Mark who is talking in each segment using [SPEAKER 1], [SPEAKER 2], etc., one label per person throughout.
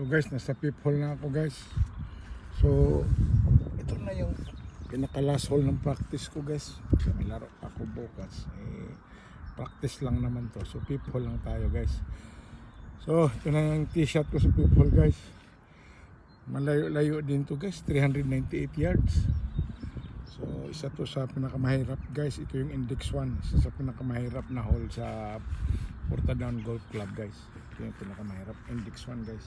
[SPEAKER 1] So guys, nasa peephole na ako guys. So ito na yung pinaka last hole ng practice ko guys. So, may laro ako bukas. Practice lang naman to. So peephole lang tayo guys. So ito na yung tee shot ko sa peephole guys. Malayo-layo din to guys. 398 yards. So isa to sa pinakamahirap guys. Ito yung index 1. Isa sa pinakamahirap na hole sa Portadown Golf Club guys. Ito yung pinakamahirap. Index 1 guys.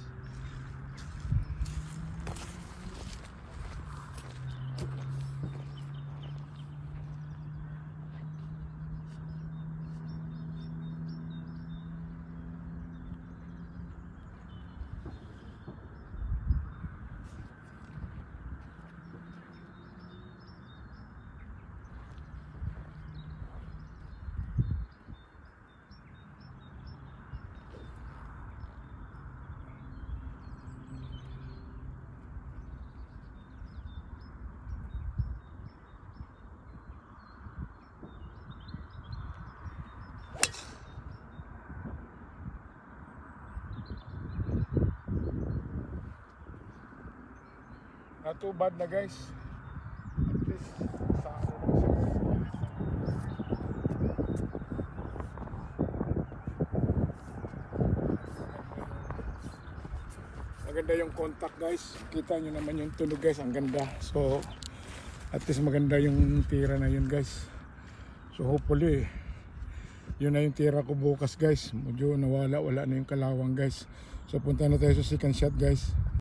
[SPEAKER 1] Not too bad na guys. At least sa ano lang siya. Maganda yung contact guys. Kita nyo naman yung tunog guys. Ang ganda. So at least maganda yung tira na yun guys. So hopefully yun na yung tira ko bukas guys. Medyo wala na yung kalawang guys. So punta na tayo sa second shot guys.